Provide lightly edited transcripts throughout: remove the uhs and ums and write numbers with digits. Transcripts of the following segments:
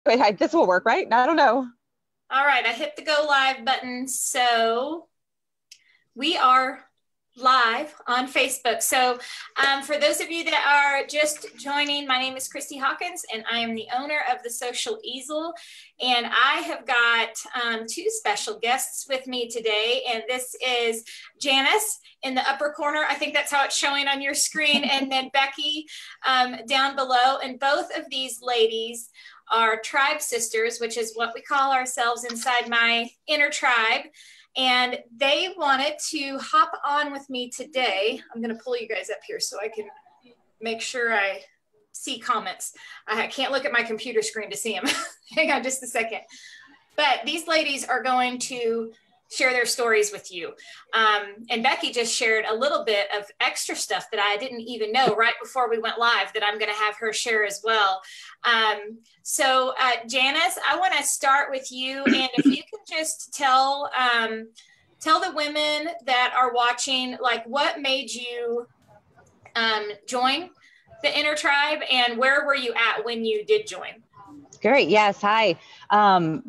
Wait, this will work, right? I don't know. All right, I hit the go live button. So we are live on Facebook. So for those of you that are just joining, my name is Christy Hawkins, and I am the owner of the Social Easel. And I have got two special guests with me today. And this is Janice in the upper corner. I think that's how it's showing on your screen. And then Becky down below. And both of these ladies are tribe sisters, which is what we call ourselves inside my inner tribe. And they wanted to hop on with me today. I'm going to pull you guys up here so I can make sure I see comments. I can't look at my computer screen to see them. Hang on just a second. But these ladies are going to share their stories with you. And Becky just shared a little bit of extra stuff that I didn't even know right before we went live that I'm going to have her share as well. So Janice, I want to start with you. And if you can just tell the women that are watching, like what made you join the Inner Tribe, and where were you at when you did join? Great. Yes. Hi.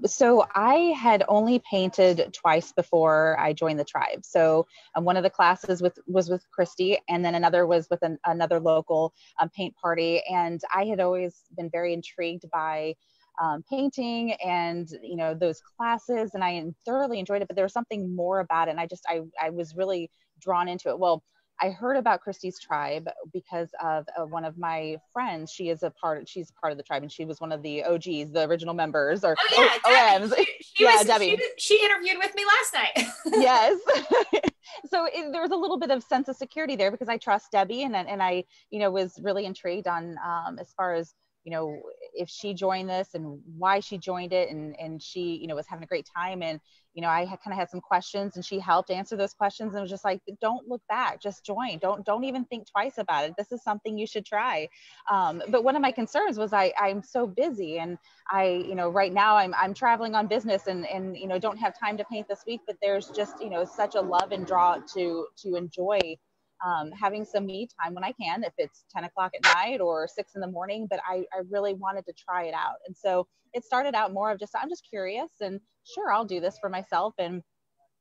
So I had only painted twice before I joined the tribe. So one of the classes was with Christy, and then another was with another local paint party. And I had always been very intrigued by painting and, those classes, and I thoroughly enjoyed it, but there was something more about it. And I was really drawn into it. Well, I heard about Christy's tribe because of one of my friends. She's part of the tribe, and she was one of the OGs, the original members, or oh yeah, OMs. Debbie. Debbie. She interviewed with me last night. Yes. So there was a little bit of sense of security there because I trust Debbie, and I was really intrigued on as far as if she joined this and why she joined it, and she was having a great time, and I kind of had some questions, and she helped answer those questions, and was just like, don't look back, just join, don't even think twice about it, this is something you should try. But one of my concerns was I'm so busy, and I right now I'm traveling on business, and don't have time to paint this week, but there's just such a love and draw to enjoy having some me time when I can, if it's 10 o'clock at night or 6 in the morning, but I really wanted to try it out. And so it started out more of I'm just curious, and sure, I'll do this for myself. And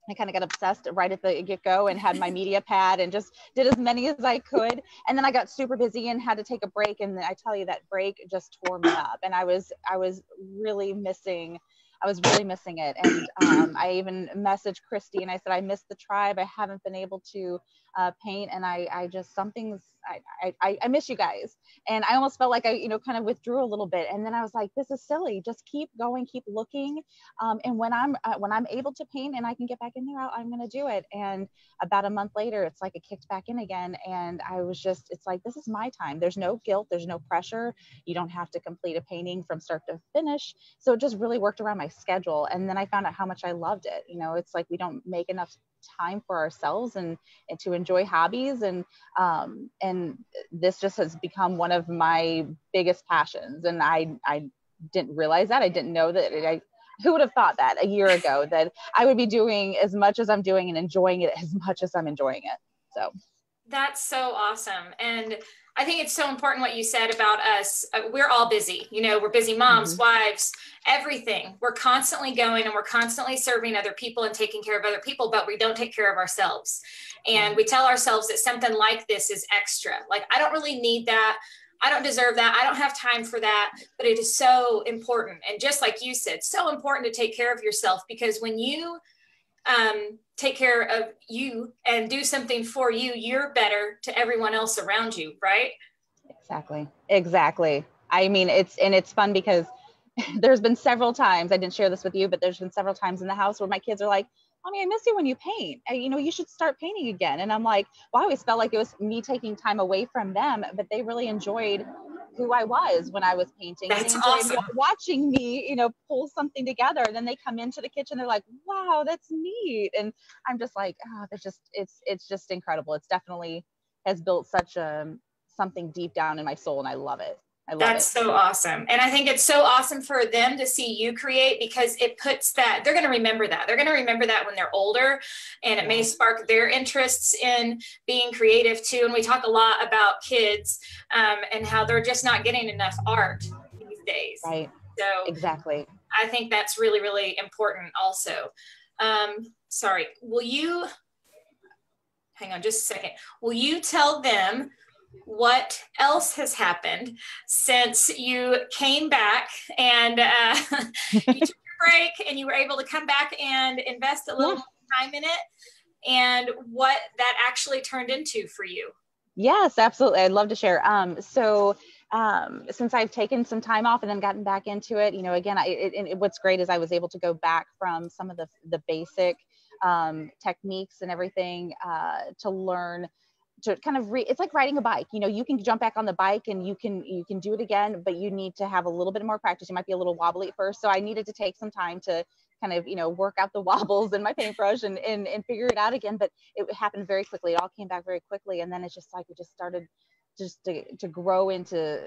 I kind of got obsessed right at the get-go and had my media pad and just did as many as I could. And then I got super busy and had to take a break. And I tell you, that break just tore me up. And I was really missing it. And I even messaged Christy and I said, I missed the tribe. I haven't been able to paint. And I just, I miss you guys. And I almost felt like I, kind of withdrew a little bit. And then I was like, this is silly. Just keep going, keep looking. And when I'm able to paint and I can get back in there, I'm going to do it. And about a month later, it's like it kicked back in again. And I was it's like, this is my time. There's no guilt. There's no pressure. You don't have to complete a painting from start to finish. So it just really worked around my schedule. And then I found out how much I loved it. It's like we don't make enough time for ourselves and to enjoy hobbies, and this just has become one of my biggest passions. And I didn't realize that. I didn't know that. Who would have thought that a year ago, that I would be doing as much as I'm doing and enjoying it as much as I'm enjoying it. So that's so awesome. And I think it's so important what you said about us. We're all busy, we're busy moms, wives, everything. We're constantly going and we're constantly serving other people and taking care of other people, but we don't take care of ourselves. And we tell ourselves that something like this is extra. Like, I don't really need that. I don't deserve that. I don't have time for that, but it is so important. And just like you said, so important to take care of yourself, because when you take care of you and do something for you, you're better to everyone else around you, right? Exactly. I mean, it's fun because there's been several times, I didn't share this with you, but there's been several times in the house where my kids are like, Mommy, I miss you when you paint. You should start painting again. And I'm like, well, I always felt like it was me taking time away from them, but they really enjoyed who I was when I was painting. That's and they enjoyed awesome. watching me, pull something together. And then they come into the kitchen, they're like, wow, that's neat. And I'm just like, oh, it's just incredible. It's definitely has built such something deep down in my soul, and I love it. That's so awesome. And I think it's so awesome for them to see you create, because it puts that, they're going to remember that. They're going to remember that when they're older, and it may spark their interests in being creative too. And we talk a lot about kids and how they're just not getting enough art these days. Right. So exactly. I think that's really, really important also. Sorry, hang on just a second. Will you tell them what else has happened since you came back and you took your break and you were able to come back and invest a little more time in it, and what that actually turned into for you? Yes, absolutely. I'd love to share. Since I've taken some time off and then gotten back into it, again, what's great is I was able to go back from some of the basic techniques and everything to learn to kind of it's like riding a bike. You can jump back on the bike and you can do it again, but you need to have a little bit more practice. You might be a little wobbly at first. So I needed to take some time to kind of, work out the wobbles in my paintbrush and figure it out again. But it happened very quickly. It all came back very quickly. And then it's just like, it just started just to grow into,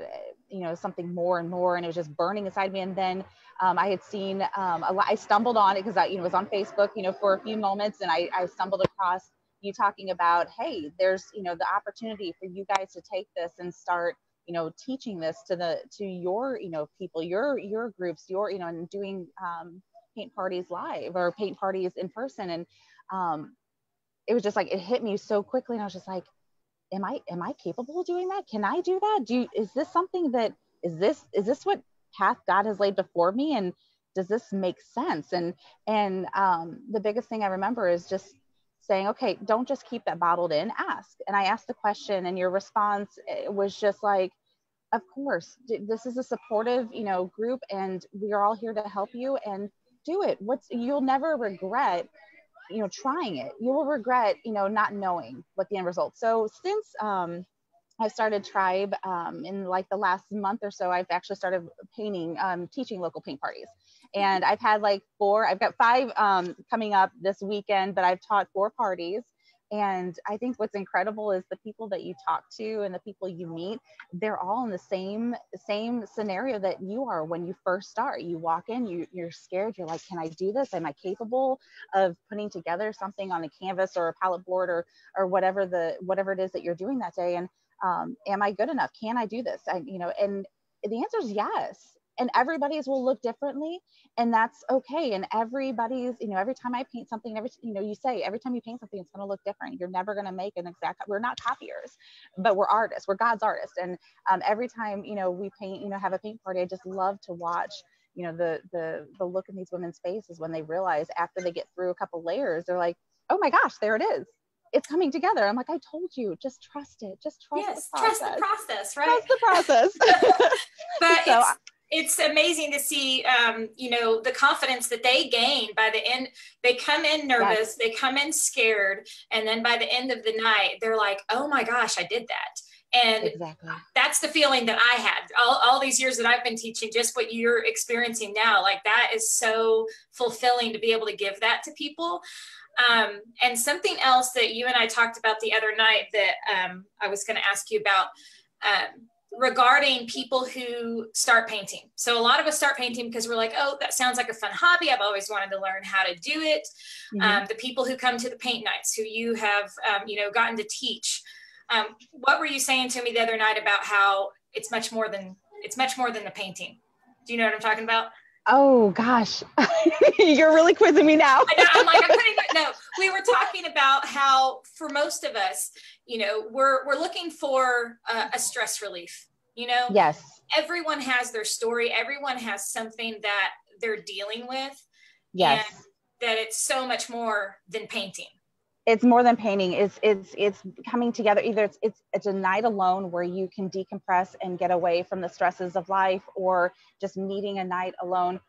something more and more. And it was just burning inside me. And then I had seen, I stumbled on it because I, was on Facebook, for a few moments, and I stumbled across you talking about, hey, there's, the opportunity for you guys to take this and start, teaching this to your, people, your groups, and doing paint parties live or paint parties in person. And it was just like, it hit me so quickly. And I was just like, am I capable of doing that? Can I do that? Is this something that, is this what path God has laid before me? And does this make sense? And the biggest thing I remember is just saying, okay, don't just keep that bottled in, ask. And I asked the question, and your response was just like, of course, this is a supportive, group, and we are all here to help you, and do it. You'll never regret, trying it. You will regret, not knowing what the end result. So since I started Tribe in like the last month or so, I've actually started painting, teaching local paint parties. And I've had I've got 5 coming up this weekend, but I've taught 4 parties. And I think what's incredible is the people that you talk to and the people you meet, they're all in the same scenario that you are when you first start. You walk in, you're scared. You're like, can I do this? Am I capable of putting together something on a canvas or a palette board or whatever it is that you're doing that day? And am I good enough? Can I do this? And the answer is yes. And everybody's will look differently, and that's okay. And everybody's, every time I paint something, you say every time you paint something, it's going to look different. You're never going to make an exact. We're not copiers, but we're artists. We're God's artists. And every time we paint, have a paint party, I just love to watch the look in these women's faces when they realize after they get through a couple layers, they're like, oh my gosh, there it is. It's coming together. I'm like, I told you, just trust it. Just trust the process. Trust the process, right? Trust the process. But so, it's amazing to see, the confidence that they gain by the end. They come in nervous, yes. They come in scared. And then by the end of the night, they're like, oh my gosh, I did that. And exactly. That's the feeling that I had all these years that I've been teaching, just what you're experiencing now. Like, that is so fulfilling to be able to give that to people. And something else that you and I talked about the other night that I was going to ask you about, regarding people who start painting. So a lot of us start painting because we're like, oh, that sounds like a fun hobby. I've always wanted to learn how to do it. Mm-hmm. The people who come to the paint nights, who you have, gotten to teach. What were you saying to me the other night about how it's much more than the painting? Do you know what I'm talking about? Oh gosh, you're really quizzing me now. I know, I'm like, no, we were talking about how for most of us, we're looking for a stress relief, Yes. Everyone has their story. Everyone has something that they're dealing with. Yes. And that it's so much more than painting. It's more than painting. It's coming together. Either it's a night alone where you can decompress and get away from the stresses of life, or just needing a night alone,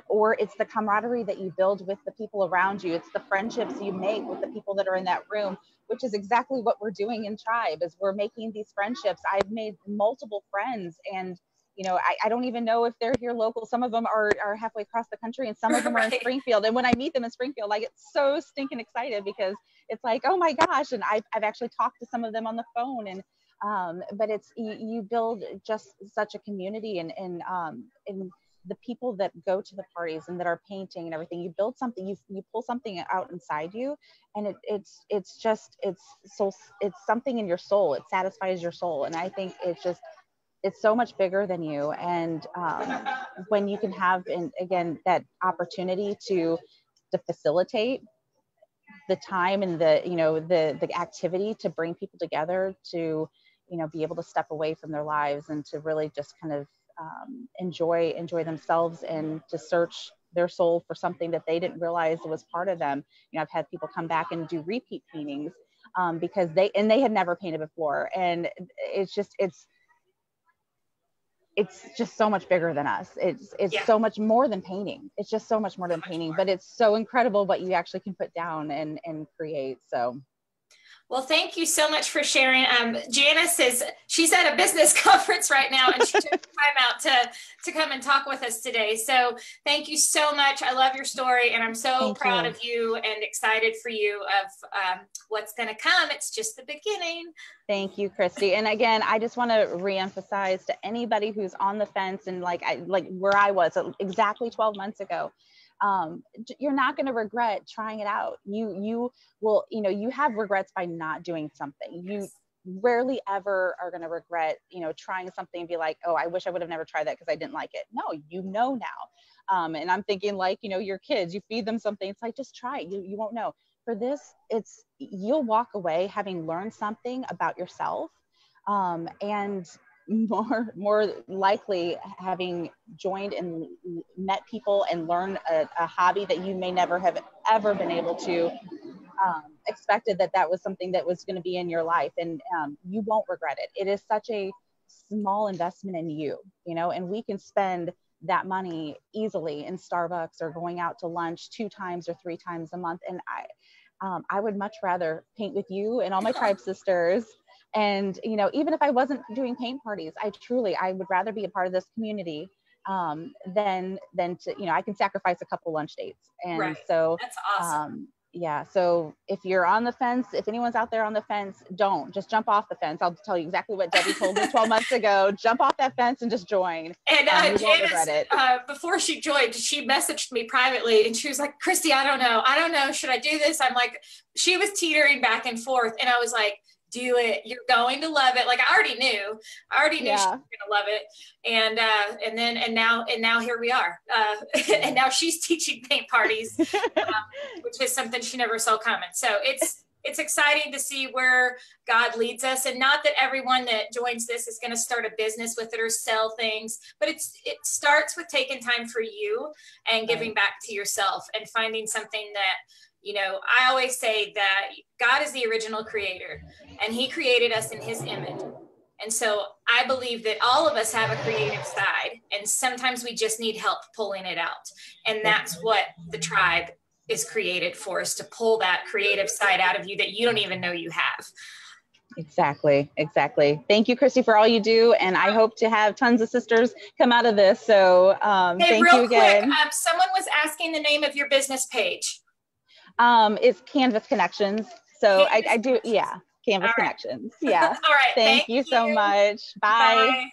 or it's the camaraderie that you build with the people around you. It's the friendships you make with the people that are in that room, which is exactly what we're doing in Tribe. Is we're making these friendships. I've made multiple friends, and I don't even know if they're here local. Some of them are halfway across the country, and some of them are in Springfield. And when I meet them in Springfield, I get so stinking excited because it's like, oh my gosh. And I've actually talked to some of them on the phone, and but it's, you build just such a community, and the people that go to the parties and that are painting and everything, you build something, you pull something out inside you, and it's something in your soul. It satisfies your soul. And I think it's just, it's so much bigger than you. And when you can have, and again, that opportunity to facilitate the time and the, you know, the activity to bring people together, to, you know, be able to step away from their lives and to really just kind of enjoy themselves, and to search their soul for something that they didn't realize was part of them. You know, I've had people come back and do repeat paintings because they had never painted before, and it's just so much bigger than us. It's so much more than painting. It's just so much more than painting, but it's so incredible what you actually can put down and create. So. Well, thank you so much for sharing. Janice she's at a business conference right now, and she took time out to come and talk with us today. So thank you so much. I love your story, and I'm so proud of you and excited for you of what's going to come. It's just the beginning. Thank you, Christy. And again, I just want to reemphasize to anybody who's on the fence, and like where I was exactly 12 months ago, you're not going to regret trying it out. You will, you know, you have regrets by not doing something. You rarely ever are going to regret, you know, trying something and be like, oh, I wish I would have never tried that because I didn't like it. No, you know now. And I'm thinking, like, you know, your kids, you feed them something, it's like, just try it. You won't know. For this, you'll walk away having learned something about yourself, and more likely having joined and met people and learned a hobby that you may never have ever been able to expected that was something that was going to be in your life, and you won't regret it. It is such a small investment in you, you know, and we can spend that money easily in Starbucks or going out to lunch 2 times or 3 times a month. And I would much rather paint with you and all my tribe sisters. And, you know, even if I wasn't doing paint parties, I would rather be a part of this community than to, you know, I can sacrifice a couple lunch dates. And so that's awesome. Yeah. So if you're on the fence, if anyone's out there on the fence, don't just jump off the fence. I'll tell you exactly what Debbie told me 12 months ago. Jump off that fence and just join. And you won't regret it. Before she joined, she messaged me privately and she was like, Christy, I don't know. Should I do this? I'm like, she was teetering back and forth. And I was like, do it. You're going to love it. Like I already knew she was going to love it. And now here we are. And now she's teaching paint parties, which is something she never saw coming. So it's exciting to see where God leads us, and not that everyone that joins this is going to start a business with it or sell things, but it starts with taking time for you and giving back to yourself and finding something that, you know, I always say that God is the original creator and he created us in his image. And so I believe that all of us have a creative side, and sometimes we just need help pulling it out. And that's what the tribe is created for, is to pull that creative side out of you that you don't even know you have. Exactly. Thank you, Christy, for all you do. And I hope to have tons of sisters come out of this. So thank you again. Quick, someone was asking the name of your business page. It's Canvas Connections. So I do. Yeah. Canvas Connections. Yeah. All right. Thank you so much. Bye.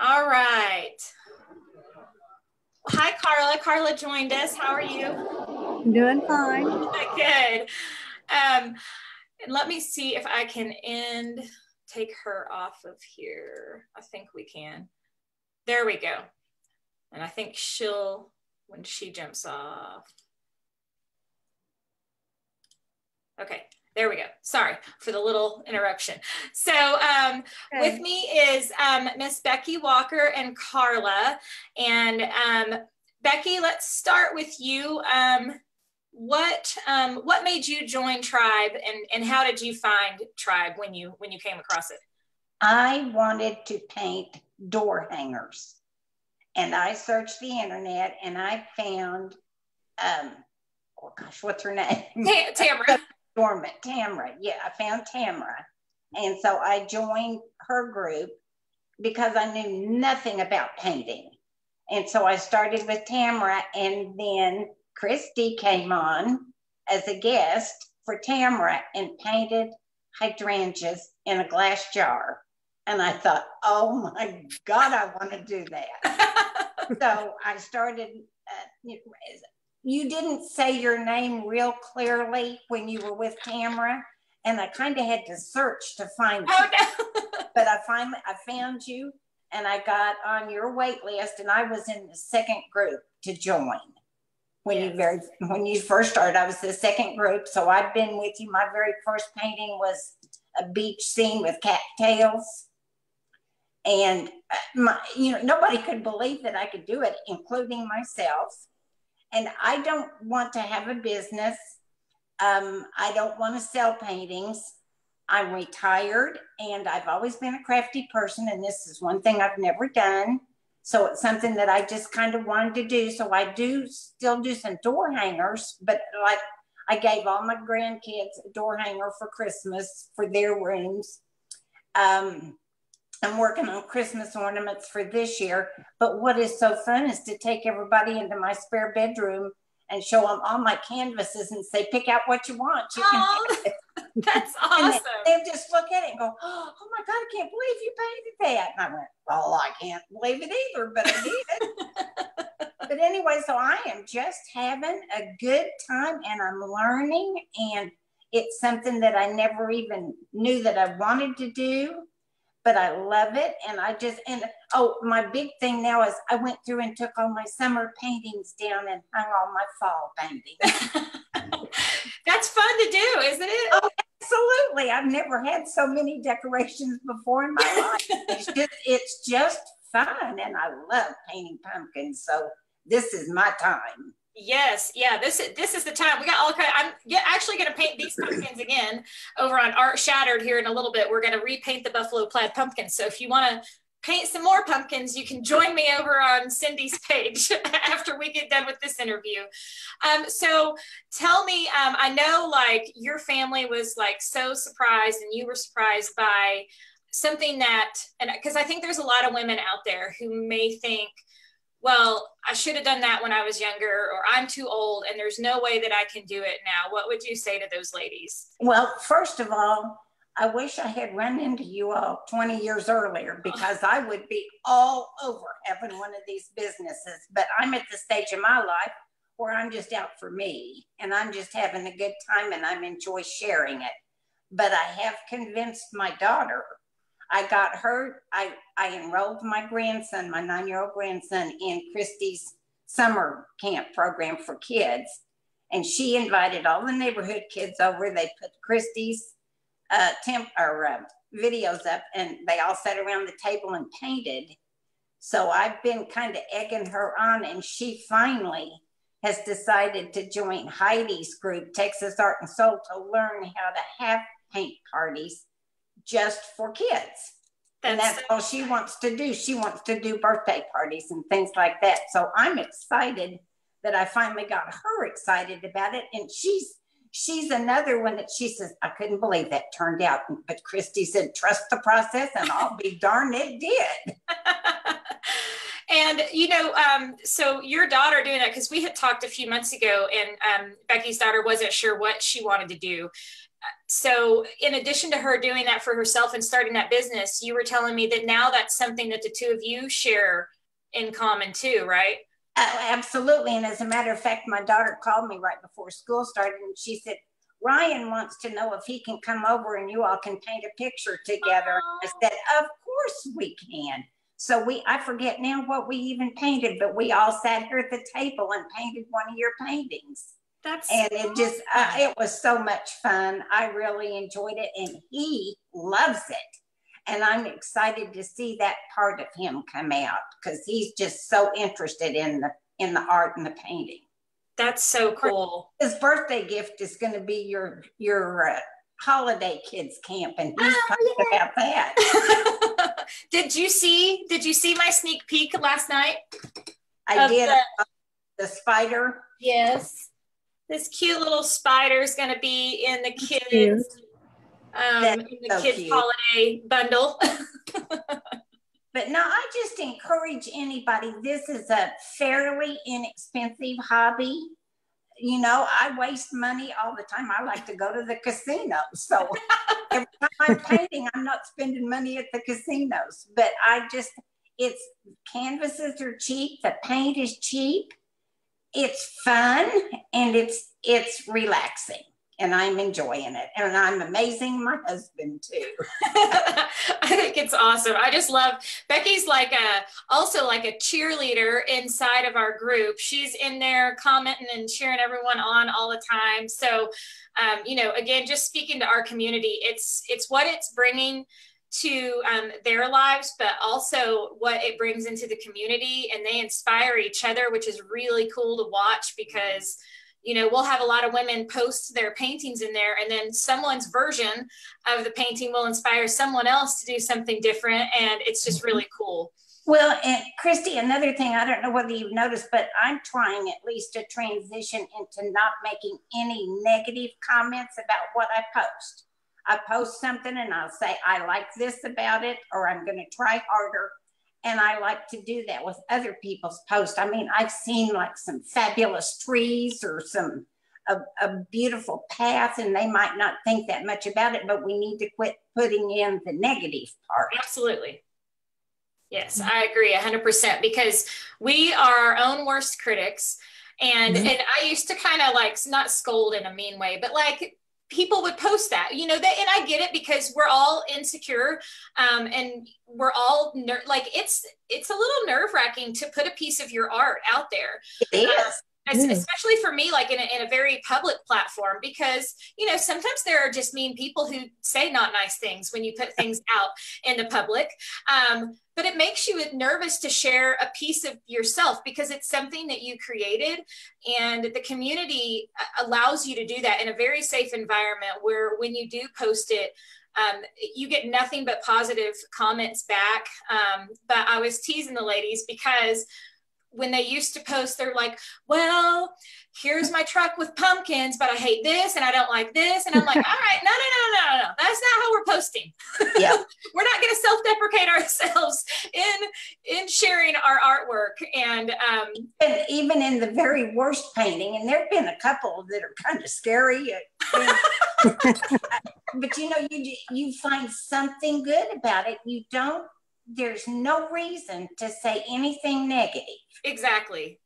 All right. Hi, Carla. Carla joined us. How are you? I'm doing fine. Good. And let me see if I can take her off of here. I think we can. There we go. And I think when she jumps off. Okay, there we go. Sorry for the little interruption. So with me is Miss Becky Walker and Carla. And Becky, let's start with you. What made you join Tribe, and how did you find Tribe when you came across it? I wanted to paint door hangers, and I searched the internet and I found oh gosh, what's her name? Tamara. Tamara. Yeah, I found Tamara. And so I joined her group because I knew nothing about painting. And so I started with Tamara, and then Christy came on as a guest for Tamara and painted hydrangeas in a glass jar. And I thought, oh my God, I want to do that. So I started, you didn't say your name real clearly when you were with Tamara, and I kind of had to search to find it. Oh, no. But I found you, and I got on your wait list, and I was in the second group to join. When you first started, I was the second group, so I've been with you. My very first painting was a beach scene with cattails, and nobody could believe that I could do it, including myself. And I don't want to have a business. I don't want to sell paintings. I'm retired, and I've always been a crafty person, and this is one thing I've never done. So it's something that I just kind of wanted to do. So I do still do some door hangers, but like I gave all my grandkids a door hanger for Christmas for their rooms. I'm working on Christmas ornaments for this year. But what is so fun is to take everybody into my spare bedroom and show them all my canvases and say, pick out what you want. You can have it. That's awesome. And they just look at it and go, oh my God, I can't believe you painted that. And I went, well, I can't believe it either, but I did. But anyway, so I am just having a good time, and I'm learning, and it's something that I never even knew that I wanted to do, but I love it. And my big thing now is I went through and took all my summer paintings down and hung all my fall paintings. That's fun to do, isn't it? Oh, absolutely. I've never had so many decorations before in my life. It's just fun, and I love painting pumpkins. So this is my time. Yes, yeah. This is the time. We got all kind. I'm actually going to paint these pumpkins again over on Art Shattered here in a little bit. We're going to repaint the buffalo plaid pumpkins. So if you want to paint some more pumpkins, you can join me over on Cindy's page after we get done with this interview. So tell me, I know like your family was like so surprised, and you were surprised by something that, and because I think there's a lot of women out there who may think, well, I should have done that when I was younger, or I'm too old and there's no way that I can do it now. What would you say to those ladies? Well, first of all, I wish I had run into you all 20 years earlier, because I would be all over having one of these businesses. But I'm at the stage of my life where I'm just out for me, and I'm just having a good time, and I enjoy sharing it. But I have convinced my daughter. I got her, I enrolled my grandson, my 9-year-old grandson, in Christy's summer camp program for kids. And she invited all the neighborhood kids over. They put Christy's videos up, and they all sat around the table and painted. So I've been kind of egging her on, and she finally has decided to join Heidi's group, Texas Art and Soul, to learn how to have paint parties just for kids. And that's all she wants to do. She wants to do birthday parties and things like that. So I'm excited that I finally got her excited about it. And she's another one that she says, I couldn't believe that turned out. But Christy said, trust the process, and I'll be darned it did. And, so your daughter doing that, because we had talked a few months ago, and Becky's daughter wasn't sure what she wanted to do. So in addition to her doing that for herself and starting that business, you were telling me that now that's something that the two of you share in common too, right? Absolutely. And as a matter of fact, my daughter called me right before school started, and she said, Ryan wants to know if he can come over and you all can paint a picture together. I said, of course we can. So I forget now what we even painted, but we all sat here at the table and painted one of your paintings. It was so much fun. I really enjoyed it, and he loves it. And I'm excited to see that part of him come out, because he's just so interested in the art and the painting. That's so cool. His birthday gift is going to be your holiday kids camp, and he's pumped about that. Did you see my sneak peek last night? I did. The spider. Yes. This cute little spider is going to be in the kids, kids holiday bundle. But no, I just encourage anybody. This is a fairly inexpensive hobby. I waste money all the time. I like to go to the casino. So every time I'm painting, I'm not spending money at the casinos. But canvases are cheap. The paint is cheap. It's fun, and it's relaxing. and I'm enjoying it. And I'm amazing my husband too. I think it's awesome. I just love, Becky's also like a cheerleader inside of our group. She's in there commenting and cheering everyone on all the time. So, again, just speaking to our community, it's what it's bringing to their lives, but also what it brings into the community, and they inspire each other, which is really cool to watch because we'll have a lot of women post their paintings in there, and then someone's version of the painting will inspire someone else to do something different. And it's just really cool. Well, and Christy, another thing, I don't know whether you've noticed, but I'm trying at least to transition into not making any negative comments about what I post. I post something and I'll say, I like this about it, or I'm going to try harder. And I like to do that with other people's posts. I mean, I've seen like some fabulous trees or a beautiful path, and they might not think that much about it, but we need to quit putting in the negative part. Absolutely. Yes, I agree 100%, because we are our own worst critics. And I used to kind of like, not scold in a mean way, but like, people would post that, and I get it, because we're all insecure, and we're all it's a little nerve-wracking to put a piece of your art out there. It is. Especially for me, like in a very public platform, because sometimes there are just mean people who say not nice things when you put things out in the public, but it makes you nervous to share a piece of yourself, because it's something that you created, and the community allows you to do that in a very safe environment, where when you do post it, you get nothing but positive comments back. But I was teasing the ladies, because when they used to post, they're like, well, here's my truck with pumpkins, but I hate this and I don't like this. And I'm like, all right, no. That's not how we're posting. Yeah. We're not going to self-deprecate ourselves in sharing our artwork. And even in the very worst painting, and there've been a couple that are kind of scary, but you find something good about it. There's no reason to say anything negative. Exactly.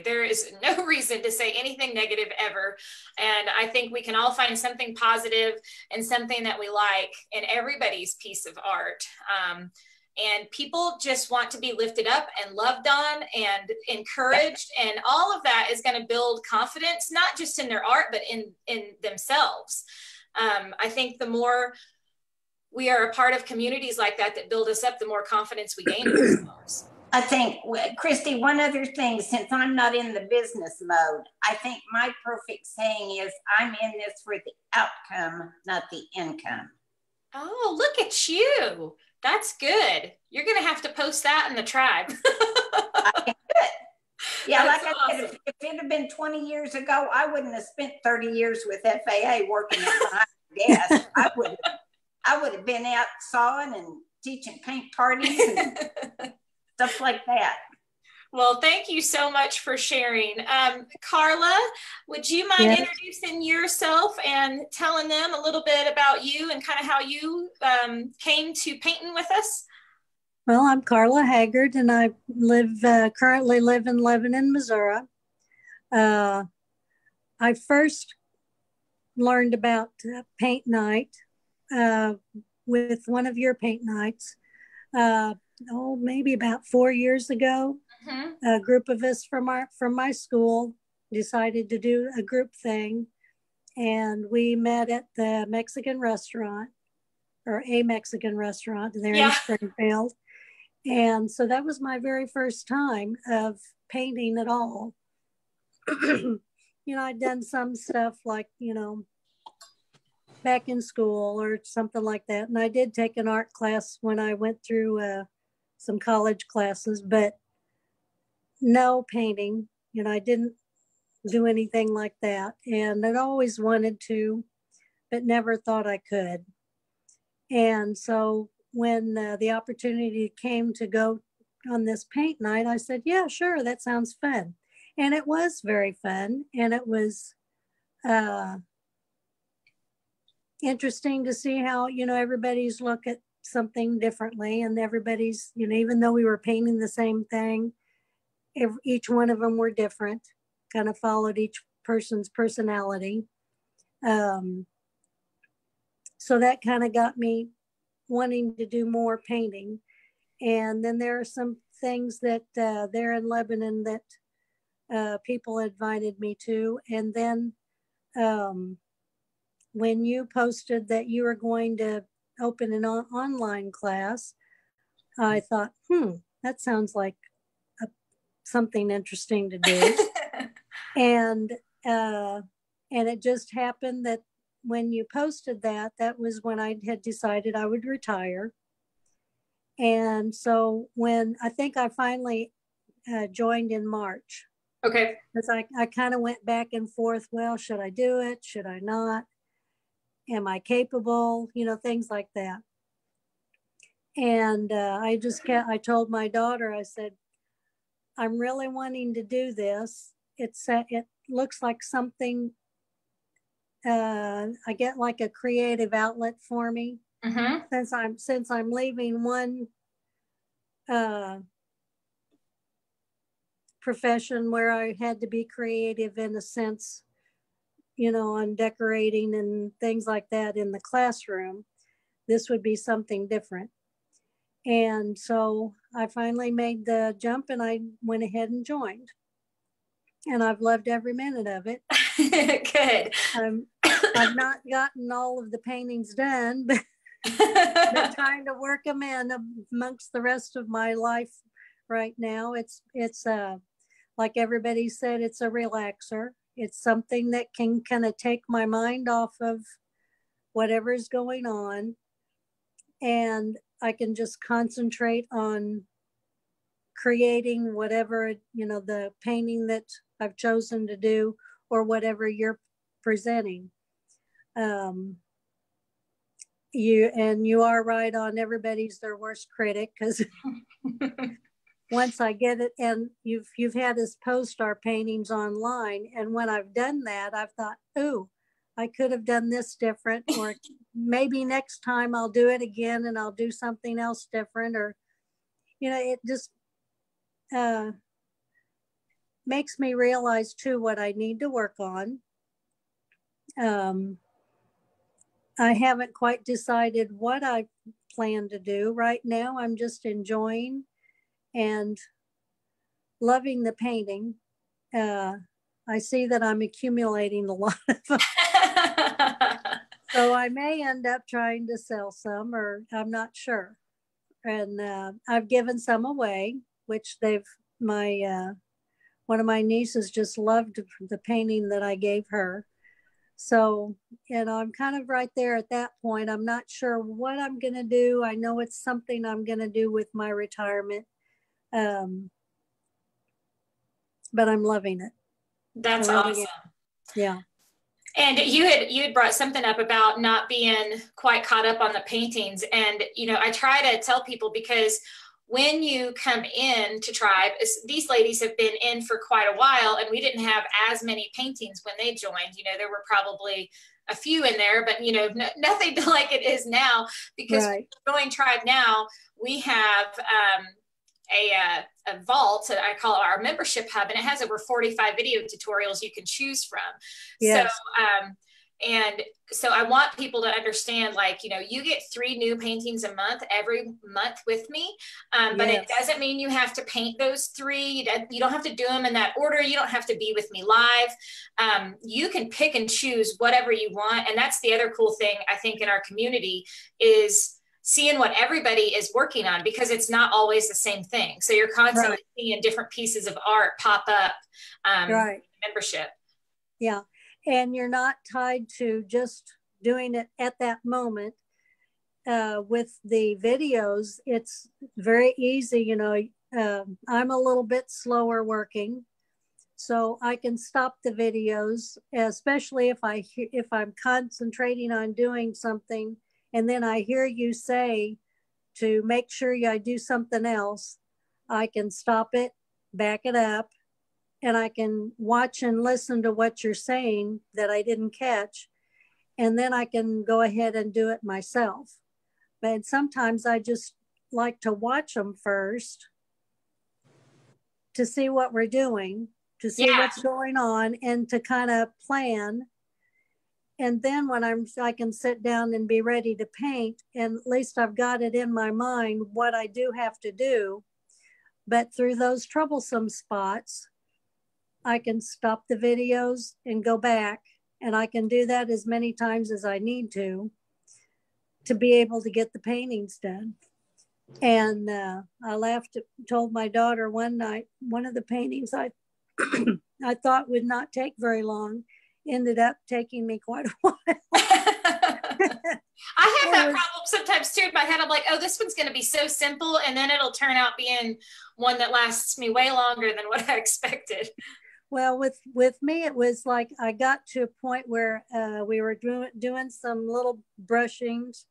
There is no reason to say anything negative ever. And I think we can all find something positive and something that we like in everybody's piece of art. And people just want to be lifted up and loved on and encouraged. And all of that is going to build confidence, not just in their art, but in themselves. I think the more we are a part of communities like that build us up, the more confidence we gain in ourselves. I think, Christy, one other thing, since I'm not in the business mode, I think my perfect saying is, I'm in this for the outcome, not the income. Oh, look at you. That's good. You're going to have to post that in the tribe. I can do it. Yeah, That's like I said, if it had been 20 years ago, I wouldn't have spent 30 years with FAA working at behind the desk. I would have been out sawing and teaching paint parties and stuff like that. Well, thank you so much for sharing. Carla, would you mind introducing yourself and telling them a little bit about you and kind of how you came to painting with us? Well, I'm Carla Haggard, and I currently live in Lebanon, Missouri. I first learned about paint night with one of your paint nights, maybe about 4 years ago. Mm-hmm. A group of us from my school decided to do a group thing, and we met at the Mexican restaurant, or a Mexican restauant there in Springfield. And so that was my very first time of painting at all. I'd done some stuff like, back in school or something like that. And I did take an art class when I went through some college classes, but no painting. I didn't do anything like that. And I'd always wanted to, but never thought I could. And so when the opportunity came to go on this paint night, I said, yeah, sure, that sounds fun. And it was very fun. And it was interesting to see how, everybody's look at something differently, and everybody's, even though we were painting the same thing, each one of them were different, kind of followed each person's personality. So that kind of got me wanting to do more painting. And then there are some things that there in Lebanon that people invited me to. And then when you posted that you were going to open an online class, I thought, that sounds like something interesting to do. And it just happened that when you posted that, that was when I had decided I would retire. And so when I think I finally joined in March. Okay. Because I kind of went back and forth. Well, should I do it? Should I not? Am I capable? You know, things like that. And I told my daughter, I said, I'm really wanting to do this. It looks like something, I get like a creative outlet for me. Mm-hmm. Since I'm leaving one profession where I had to be creative in a sense, you know, on decorating and things like that in the classroom, this would be something different. And so I finally made the jump and I went ahead and joined. And I've loved every minute of it. Good. I've not gotten all of the paintings done, but been trying to work them in amongst the rest of my life right now. It's like everybody said, it's a relaxer. It's something that can kind of take my mind off of whatever's going on. And I can just concentrate on creating whatever, you know, the painting that I've chosen to do or whatever you're presenting. You are right on, everybody's their worst critic, because once I get it, and you've had us post our paintings online, and when I've done that, I've thought, ooh, I could have done this different, or maybe next time I'll do it again and I'll do something else different, or, you know, it just makes me realize too what I need to work on. I haven't quite decided what I plan to do. Right now, I'm just enjoying and loving the painting. I see that I'm accumulating a lot of them. So I may end up trying to sell some, or I'm not sure. And I've given some away, which one of my nieces just loved the painting that I gave her. So, you know, I'm kind of right there at that point. I'm not sure what I'm going to do. I know it's something I'm going to do with my retirement. But I'm loving it. That's awesome. Yeah. And you had brought something up about not being quite caught up on the paintings. And, you know, I try to tell people, because when you come in to Tribe, these ladies have been in for quite a while, and we didn't have as many paintings when they joined. You know, there were probably a few in there, but, you know, nothing like it is now, because right. Join Tribe now, we have a vault that I call our membership hub, and it has over 45 video tutorials you can choose from. Yes. So I want people to understand, like, you know, you get 3 new paintings a month every month with me, but yes. It doesn't mean you have to paint those 3. You don't have to do them in that order. You don't have to be with me live. You can pick and choose whatever you want. And that's the other cool thing, I think, in our community, is seeing what everybody is working on, because it's not always the same thing. So you're constantly right. seeing different pieces of art pop up right. membership. Yeah. And you're not tied to just doing it at that moment. With the videos, it's very easy. You know, I'm a little bit slower working, so I can stop the videos, especially if I'm concentrating on doing something, and then I hear you say to make sure I do something else. I can stop it, back it up, and I can watch and listen to what you're saying that I didn't catch. And then I can go ahead and do it myself. But sometimes I just like to watch them first to see what we're doing, to see what's going on, and to kind of plan. and then when I can sit down and be ready to paint, and at least I've got it in my mind what I do have to do. But through those troublesome spots, I can stop the videos and go back, and I can do that as many times as I need to be able to get the paintings done. And I told my daughter one night, one of the paintings I I thought would not take very long ended up taking me quite a while. I have that problem sometimes too in my head. I'm like, oh, this one's going to be so simple, and then it'll turn out being one that lasts me way longer than what I expected. Well, with me, it was like I got to a point where we were doing some little brushings,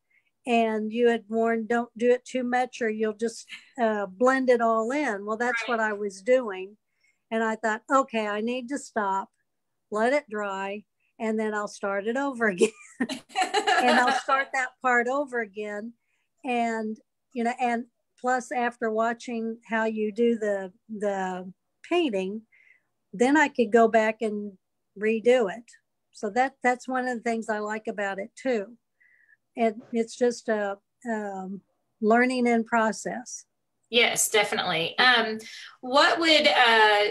and you had warned, don't do it too much or you'll just blend it all in. Well, that's right. What I was doing. And I thought, okay, I need to stop, let it dry, and then I'll start it over again. And I'll start that part over again. And, you know, and plus after watching how you do the painting, then I could go back and redo it. So that's one of the things I like about it too. And it's just a learning in process. Yes, definitely. What would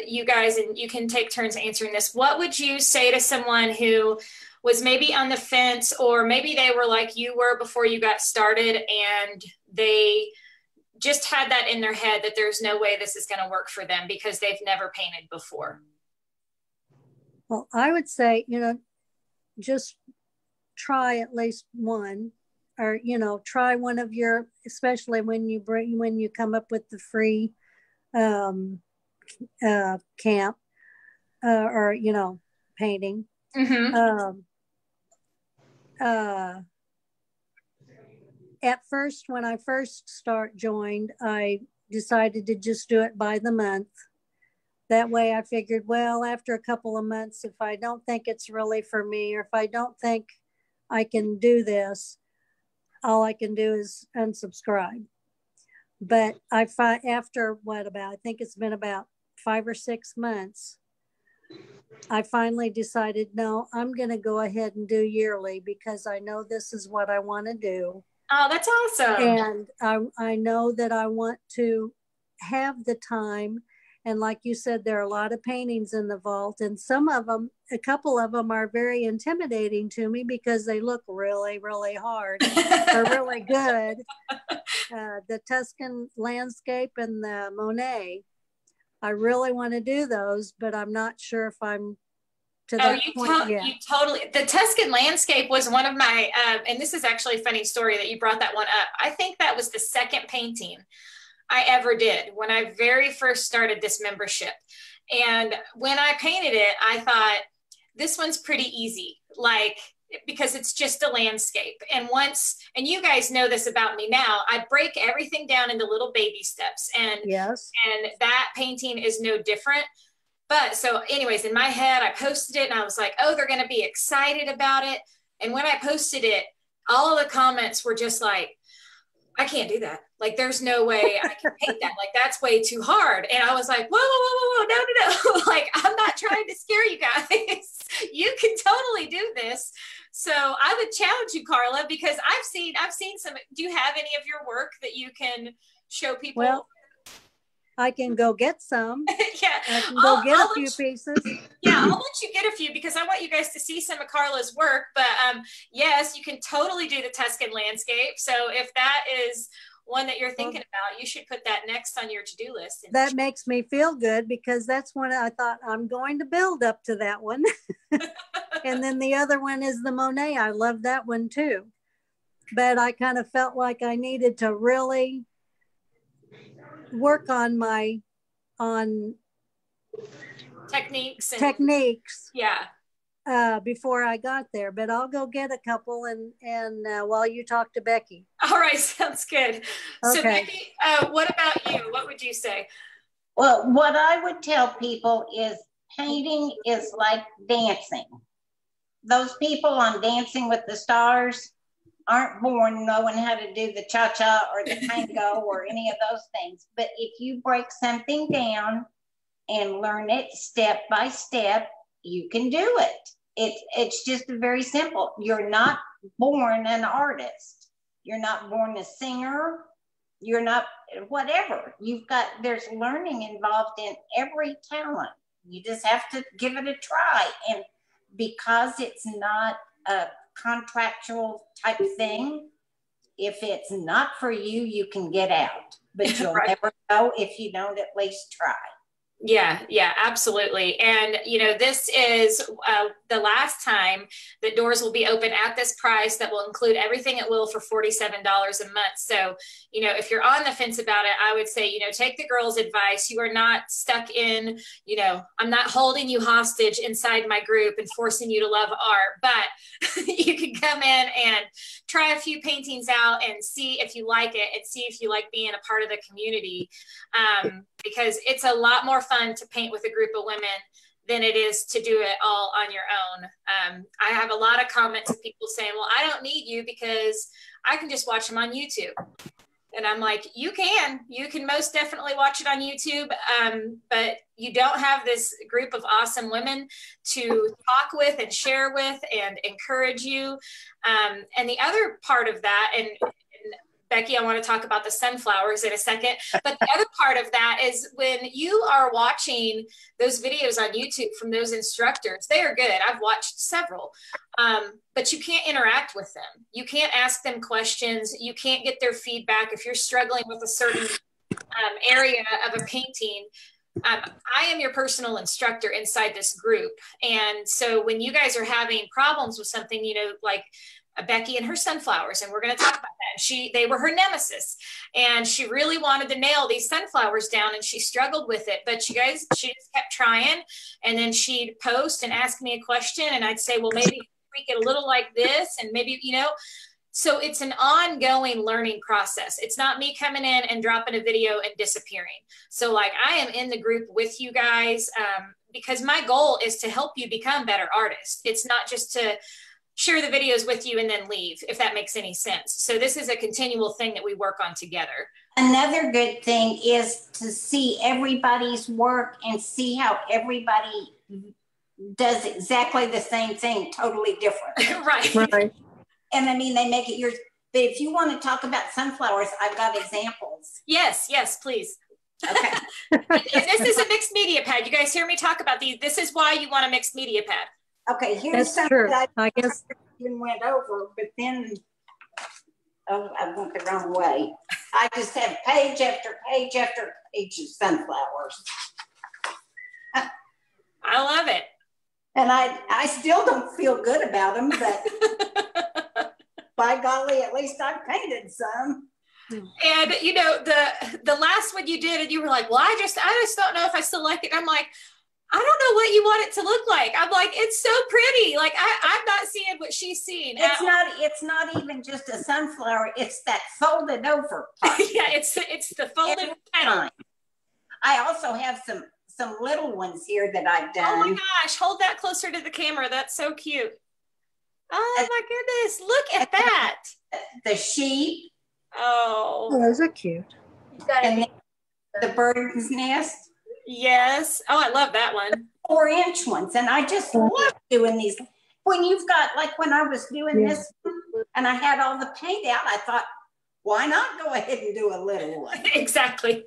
you guys, and you can take turns answering this, what would you say to someone who was maybe on the fence, or maybe they were like you were before you got started and they just had that in their head that there's no way this is going to work for them because they've never painted before? Well, I would say, you know, just try at least one, or, you know, try one of your, especially when you come up with the free camp or, you know, painting. Mm-hmm. At first, when I first joined, I decided to just do it by the month. That way I figured, well, after a couple of months, if I don't think it's really for me, or if I don't think I can do this, all I can do is unsubscribe. But I find after I think it's been about 5 or 6 months, I finally decided, no, I'm going to go ahead and do yearly because I know this is what I want to do. Oh, that's awesome. And I know that I want to have the time. And like you said, there are a lot of paintings in the vault, and a couple of them are very intimidating to me because they look really, really hard or really good. The Tuscan landscape and the Monet, I really want to do those, but I'm not sure if I'm to that point yet. You totally, the Tuscan landscape was one of my, and this is actually a funny story that you brought that one up. I think that was the second painting I ever did when I very first started this membership. And when I painted it, I thought, this one's pretty easy, like, because it's just a landscape. And you guys know this about me now, I break everything down into little baby steps. And yes, and that painting is no different. But so anyways, in my head, I posted it and I was like, oh, they're going to be excited about it. And when I posted it, all of the comments were just like, I can't do that. Like, there's no way I can paint that. Like, that's way too hard. And I was like, whoa, no. Like, I'm not trying to scare you guys. You can totally do this. So I would challenge you, Carla, because I've seen some. Do you have any of your work that you can show people? Well, I can go get some. Yeah. I can go get a few pieces. Yeah, I'll let you get a few because I want you guys to see some of Carla's work. But yes, you can totally do the Tuscan landscape. So if that is one that you're thinking about, you should put that next on your to-do list. That makes me feel good because that's one I thought I'm going to build up to that one. And then the other one is the Monet. I love that one too. But I kind of felt like I needed to really work on techniques. Yeah. Before I got there, but I'll go get a couple and while you talk to Becky. All right, sounds good. Okay. So Becky, what about you? What would you say? Well, what I would tell people is painting is like dancing. Those people on Dancing with the Stars aren't born knowing how to do the cha-cha or the tango or any of those things. But if you break something down and learn it step by step, you can do it. It's just very simple. You're not born an artist. You're not born a singer. You're not whatever. There's learning involved in every talent. You just have to give it a try. And because it's not a contractual type thing, if it's not for you, you can get out. But you'll right. never know if you don't at least try. Yeah, absolutely. And, this is the last time that doors will be open at this price that will include everything it will for $47 a month. So, if you're on the fence about it, I would say, take the girls' advice. You are not stuck in, I'm not holding you hostage inside my group and forcing you to love art, but you can come in and try a few paintings out and see if you like it and see if you like being a part of the community. Because it's a lot more fun to paint with a group of women than it is to do it all on your own. I have a lot of comments of people saying, well, I don't need you because I can just watch them on YouTube. And I'm like, you can most definitely watch it on YouTube, but you don't have this group of awesome women to talk with and share with and encourage you. And the other part of that, and Becky, I want to talk about the sunflowers in a second, but the other part of that is when you are watching those videos on YouTube from those instructors, they are good. I've watched several, but you can't interact with them. You can't ask them questions. You can't get their feedback. If you're struggling with a certain area of a painting, I am your personal instructor inside this group. And so when you guys are having problems with something, like Becky and her sunflowers, and we're going to talk about that. They were her nemesis, and she really wanted to nail these sunflowers down, and she struggled with it. But she just kept trying, and then she'd post and ask me a question, and I'd say, well, maybe tweak it a little like this, and maybe So it's an ongoing learning process. It's not me coming in and dropping a video and disappearing. So like I am in the group with you guys because my goal is to help you become better artists. It's not just to share the videos with you and then leave, if that makes any sense. So this is a continual thing that we work on together. Another good thing is to see everybody's work and see how everybody does exactly the same thing, totally different. Right. And I mean, they make it yours. But if you want to talk about sunflowers, I've got examples. Yes, please. Okay. This is a mixed media pad. You guys hear me talk about these. This is why you want a mixed media pad. Okay, here's something true. that I guess went over, but then, I went the wrong way. I just have page after page after page of sunflowers. I love it. And I still don't feel good about them, but by golly, at least I painted some. And the last one you did, and you were like, well, I just don't know if I still like it. I'm like, I don't know what you want it to look like. I'm like, it's so pretty. Like I'm not seeing what she's seeing. It's not even just a sunflower. It's that folded over part. Yeah, it's the folded petal. I also have some little ones here that I've done. Oh my gosh, hold that closer to the camera. That's so cute. Oh my goodness, look at that. The sheep. Oh, those are cute. And the bird's nest. Yes. Oh, I love that one. 4-inch ones. And I just love doing these. When you've got, like when I was doing this and I had all the paint out, I thought, why not go ahead and do a little one? Exactly.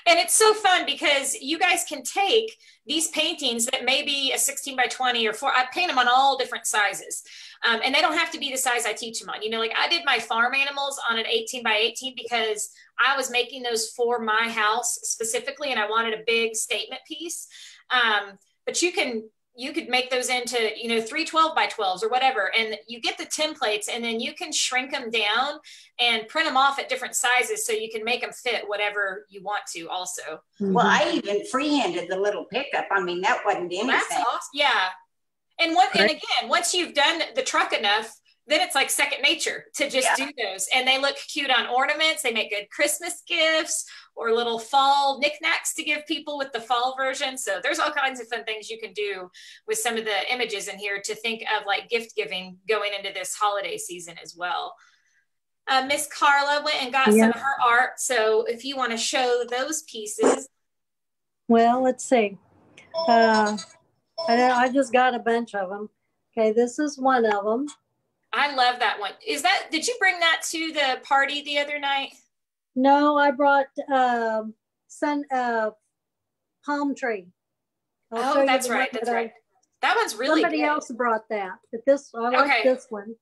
And it's so fun because you guys can take these paintings that may be a 16 by 20 or 4. I paint them on all different sizes. And they don't have to be the size I teach them on. Like I did my farm animals on an 18 by 18 because I was making those for my house specifically, and I wanted a big statement piece. But you could make those into, 3 12 by 12s or whatever. And you get the templates and then you can shrink them down and print them off at different sizes so you can make them fit whatever you want to also. Mm-hmm. Well, I even freehanded the little pickup. I mean, that wasn't anything. That's awesome. Yeah. And again, once you've done the truck enough, then it's like second nature to just do those. And they look cute on ornaments. They make good Christmas gifts or little fall knickknacks to give people with the fall version. So there's all kinds of fun things you can do with some of the images in here to think of like gift giving going into this holiday season as well. Miss Carla went and got some of her art. So if you want to show those pieces. Well, let's see. I just got a bunch of them. Okay, this is one of them. I love that one. Did you bring that to the party the other night? No, I brought palm tree. Oh, that's right. That's right. That one's really somebody good. else brought that, but I like this one.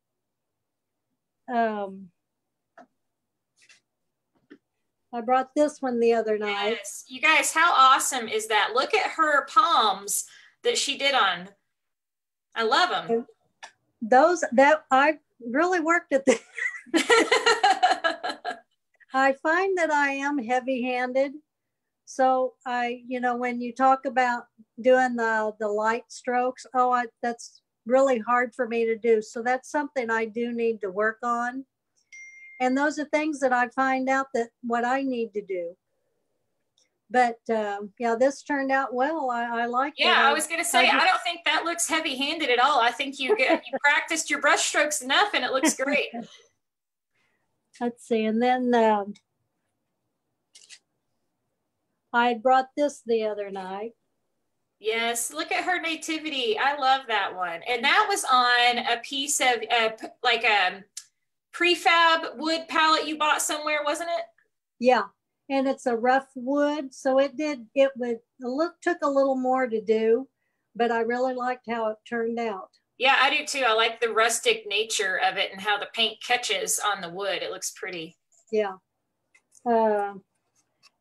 I brought this one the other night. Yes, you guys, how awesome is that? Look at her palms that she did on. I love them. I really worked at that. I find that I am heavy-handed. So when you talk about doing the light strokes, that's really hard for me to do. So that's something I do need to work on. And those are things that I find out that what I need to do. But this turned out well. I like it. Yeah, I was going to say, I don't think that looks heavy-handed at all. I think you practiced your brush strokes enough and it looks great. Let's see. And then I brought this the other night. Yes, look at her nativity. I love that one. And that was on a piece of like a prefab wood palette you bought somewhere, wasn't it? Yeah. And it's a rough wood. So took a little more to do, but I really liked how it turned out. Yeah, I do too. I like the rustic nature of it and how the paint catches on the wood. It looks pretty. Yeah.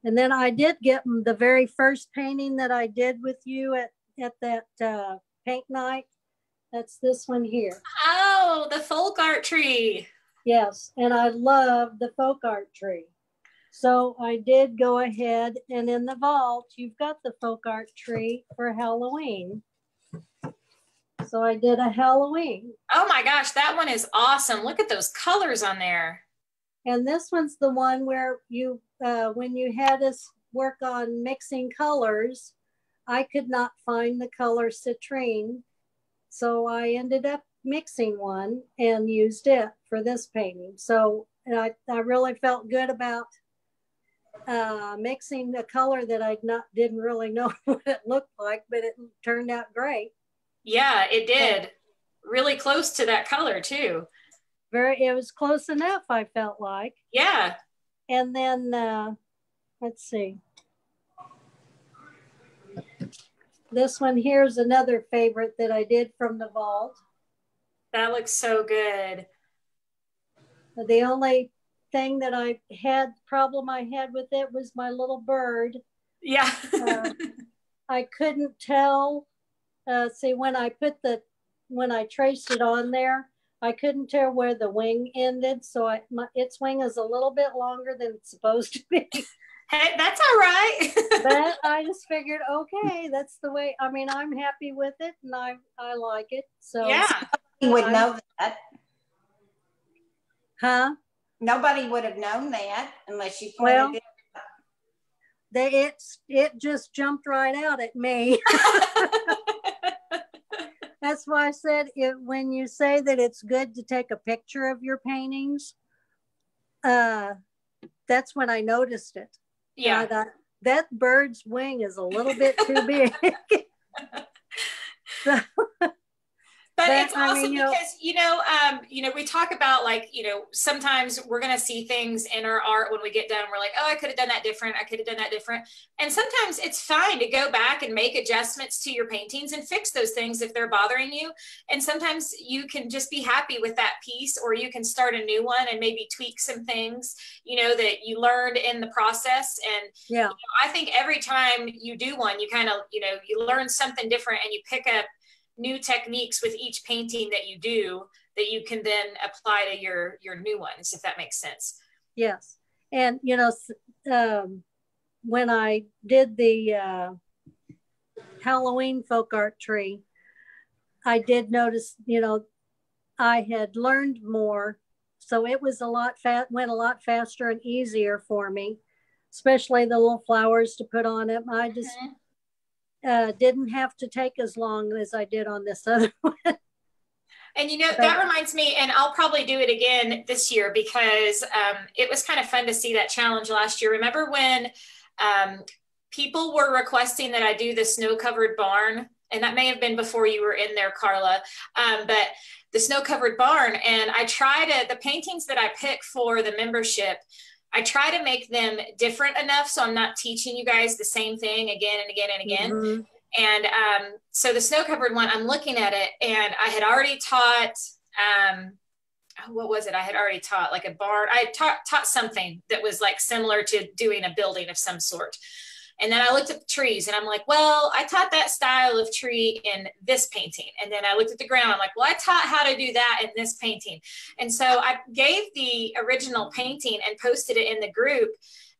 And then I did get the very first painting that I did with you at that paint night. That's this one here. Oh, the folk art tree. Yes, and I love the folk art tree. So I did go ahead, and in the vault, you've got the folk art tree for Halloween. So I did a Halloween. Oh my gosh, that one is awesome. Look at those colors on there. And this one's the one where you, when you had us work on mixing colors, I could not find the color citrine. So I ended up mixing one and used it for this painting. So I really felt good about mixing a color that I didn't really know what it looked like, but it turned out great. Yeah, it did. Really close to that color too. It was close enough, I felt like. Yeah. And then let's see. This one here is another favorite that I did from the vault. That looks so good. The only thing that problem I had with it was my little bird. Yeah. I couldn't tell. See, when I traced it on there, I couldn't tell where the wing ended. So its wing is a little bit longer than it's supposed to be. Hey, that's all right. But I just figured, okay, that's the way. I mean, I'm happy with it and I like it. So yeah. You would know that. Huh? Nobody would have known that unless you pointed it. It just jumped right out at me. That's why I said when you say that it's good to take a picture of your paintings, that's when I noticed it. Yeah. I thought, that bird's wing is a little bit too big. But it's awesome because, we talk about sometimes we're going to see things in our art when we get done. We're like, oh, I could have done that different. I could have done that different. And sometimes it's fine to go back and make adjustments to your paintings and fix those things if they're bothering you. And sometimes you can just be happy with that piece, or you can start a new one and maybe tweak some things, that you learned in the process. And I think every time you do one, you kind of, you learn something different and you pick up new techniques with each painting that you do that you can then apply to your new ones, if that makes sense. Yes. And, when I did the Halloween folk art tree, I did notice, I had learned more. So it was went a lot faster and easier for me, especially the little flowers to put on it. I just didn't have to take as long as I did on this other one. And that reminds me, and I'll probably do it again this year because it was kind of fun to see that challenge last year. Remember when people were requesting that I do the snow-covered barn and that may have been before you were in there, Carla, but the snow-covered barn. And I try to, the paintings that I pick for the membership, I try to make them different enough so I'm not teaching you guys the same thing again and again and again. Mm-hmm. And so the snow-covered one, I'm looking at it, and I had already taught, what was it? I had already taught like a barn. I taught something that was like similar to doing a building of some sort. And then I looked at the trees, and I'm like, well, I taught that style of tree in this painting. And then I looked at the ground. I'm like, well, I taught how to do that in this painting. And so I gave the original painting and posted it in the group.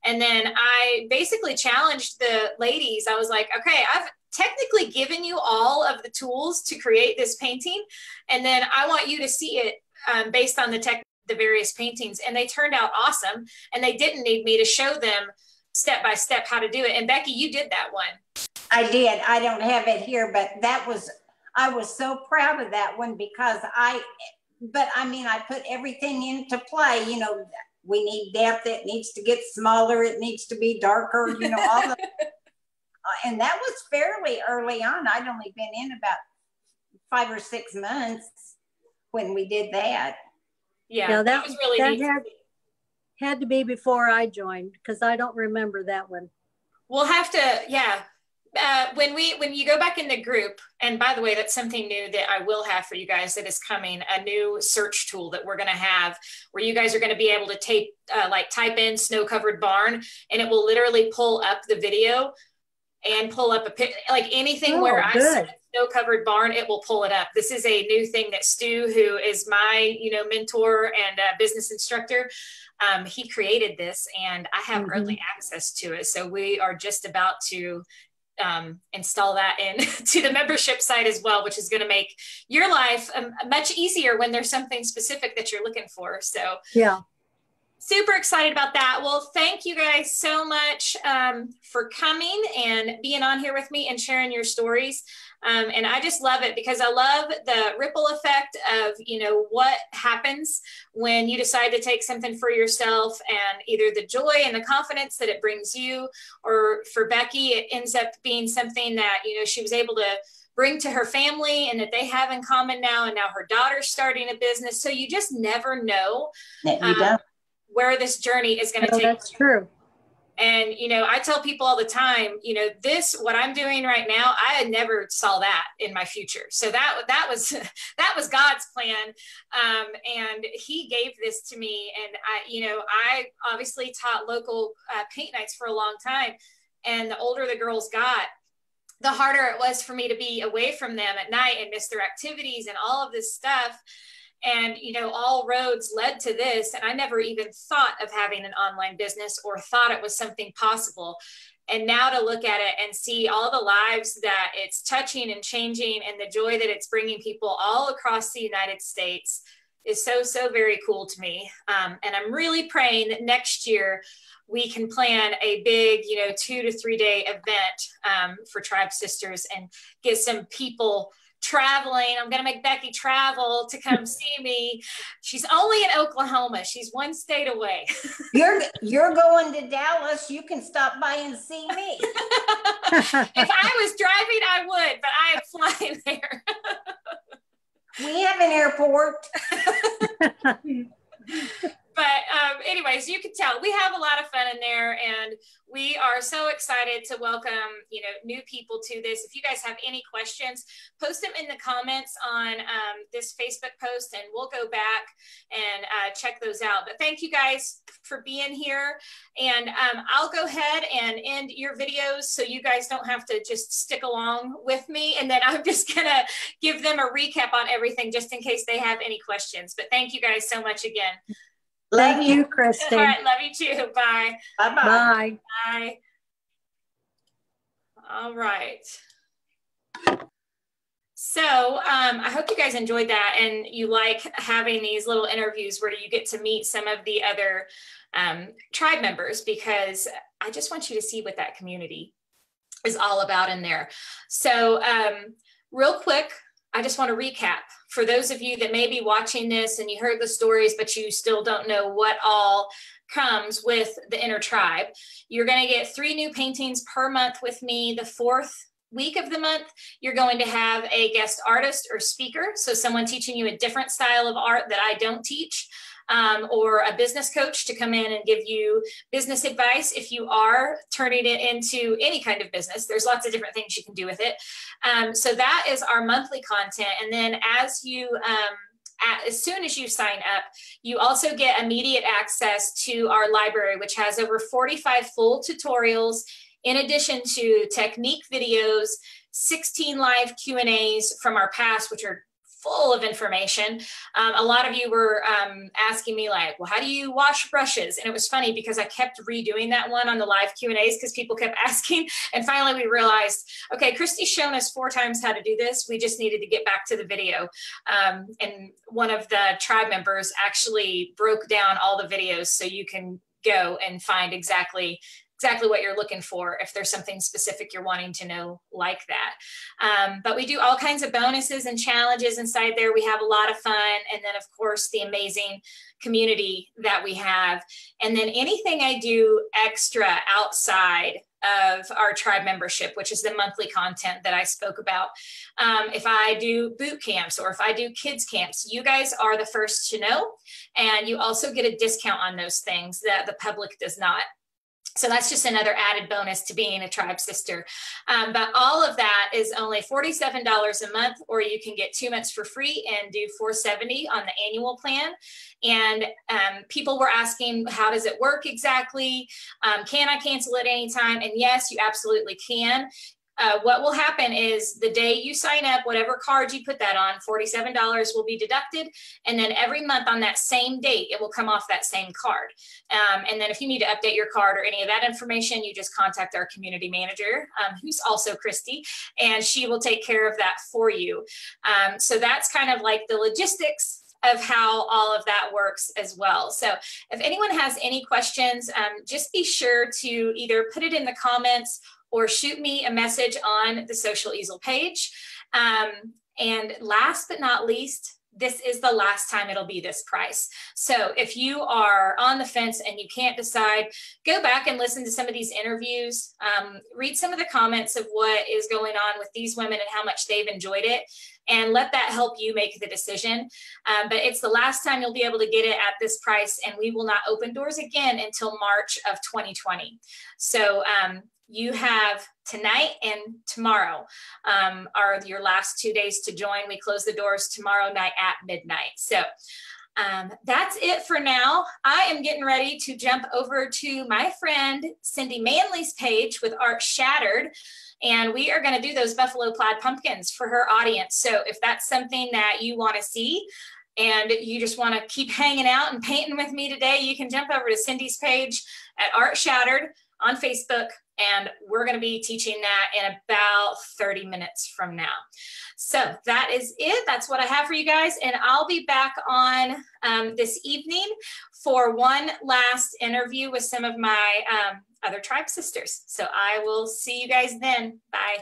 And then I basically challenged the ladies. I was like, okay, I've technically given you all of the tools to create this painting. And then I want you to see it based on the various paintings. And they turned out awesome. And they didn't need me to show them step by step how to do it. And Becky, you did that one. I did. I don't have it here, but I was so proud of that one because I put everything into play. You know, we need depth. It needs to get smaller. It needs to be darker, you know, all the, and that was fairly early on. I'd only been in about 5 or 6 months when we did that. Yeah, that was really neat. Had to be before I joined because I don't remember that one. We'll have to, yeah. When you go back in the group, and by the way, that's something new that I will have for you guys that is coming, a new search tool that we're going to have where you guys are going to be able to type in snow-covered barn, and it will literally pull up the video and pull up like anything where I said snow-covered barn, it will pull it up. This is a new thing that Stu, who is my, mentor and business instructor, he created this, and I have early access to it. So we are just about to install that to the membership site as well, which is going to make your life much easier when there's something specific that you're looking for. So yeah. Super excited about that. Well, thank you guys so much for coming and being on here with me and sharing your stories. And I just love it because I love the ripple effect of, what happens when you decide to take something for yourself, and either the joy and the confidence that it brings you, or for Becky, it ends up being something that, she was able to bring to her family and that they have in common now. And now her daughter's starting a business. So you just never know. Where this journey is going to take. That's true. And, I tell people all the time, what I'm doing right now, I never saw that in my future. So that was God's plan. And he gave this to me. And I obviously taught local paint nights for a long time. And the older the girls got, the harder it was for me to be away from them at night and miss their activities and all of this stuff. And, all roads led to this. And I never even thought of having an online business or thought it was something possible. And now to look at it and see all the lives that it's touching and changing, and the joy that it's bringing people all across the United States is so, so very cool to me. And I'm really praying that next year we can plan a big, 2 to 3 day event for Tribe Sisters and get some people traveling. I'm going to make Becky travel to come see me. She's only in Oklahoma. She's 1 state away. You're going to Dallas. You can stop by and see me. If I was driving, I would, but I am flying there. We have an airport. But anyways, you can tell we have a lot of fun in there, and we are so excited to welcome, new people to this. If you guys have any questions, post them in the comments on this Facebook post, and we'll go back and check those out. But thank you guys for being here. And I'll go ahead and end your videos so you guys don't have to just stick along with me. And then I'm just going to give them a recap on everything just in case they have any questions. But thank you guys so much again. Thank you, Kristen. All right, love you too. Bye. Bye-bye. Bye. Bye. All right. So I hope you guys enjoyed that, and you like having these little interviews where you get to meet some of the other tribe members, because I just want you to see what that community is all about in there. So real quick, I just want to recap for those of you that may be watching this and you heard the stories, but you still don't know what all comes with the Inner Tribe. You're going to get 3 new paintings per month with me. The 4th week of the month, you're going to have a guest artist or speaker. So someone teaching you a different style of art that I don't teach, or a business coach to come in and give you business advice if you are turning it into any kind of business. There's lots of different things you can do with it. So that is our monthly content. And then as soon as you sign up, you also get immediate access to our library, which has over 45 full tutorials, in addition to technique videos, 16 live Q&As from our past, which are full of information. A lot of you were asking me like, well, how do you wash brushes? And it was funny because I kept redoing that one on the live Q&As because people kept asking. And finally we realized, okay, Christy's shown us 4 times how to do this. We just needed to get back to the video. And one of the tribe members actually broke down all the videos so you can go and find exactly what you're looking for if there's something specific you're wanting to know like that. But we do all kinds of bonuses and challenges inside there. We have a lot of fun. And then of course, the amazing community that we have. And then anything I do extra outside of our tribe membership, which is the monthly content that I spoke about. If I do boot camps or if I do kids camps, you guys are the first to know. And you also get a discount on those things that the public does not. So that's just another added bonus to being a tribe sister. But all of that is only $47 a month, or you can get 2 months for free and do $470 on the annual plan. And people were asking, how does it work exactly? Can I cancel at any time? And yes, you absolutely can. What will happen is the day you sign up, whatever card you put that on, $47 will be deducted. And then every month on that same date, it will come off that same card. And then if you need to update your card or any of that information, you just contact our community manager, who's also Christy, and she will take care of that for you. So that's kind of like the logistics of how all of that works as well. So if anyone has any questions, just be sure to either put it in the comments or shoot me a message on the Social Easel page. And last but not least, this is the last time it'll be this price. So if you are on the fence and you can't decide, go back and listen to some of these interviews, read some of the comments of what is going on with these women and how much they've enjoyed it, and let that help you make the decision. But it's the last time you'll be able to get it at this price, and we will not open doors again until March of 2020. So you have tonight and tomorrow are your last 2 days to join. We close the doors tomorrow night at midnight. So that's it for now. I am getting ready to jump over to my friend Cindy Manley's page with Art Shattered, and we are going to do those buffalo plaid pumpkins for her audience. So if that's something that you want to see and you just want to keep hanging out and painting with me today, you can jump over to Cindy's page at Art Shattered on Facebook, and we're going to be teaching that in about 30 minutes from now. So that is it. That's what I have for you guys. And I'll be back on this evening for one last interview with some of my other tribe sisters. So I will see you guys then. Bye.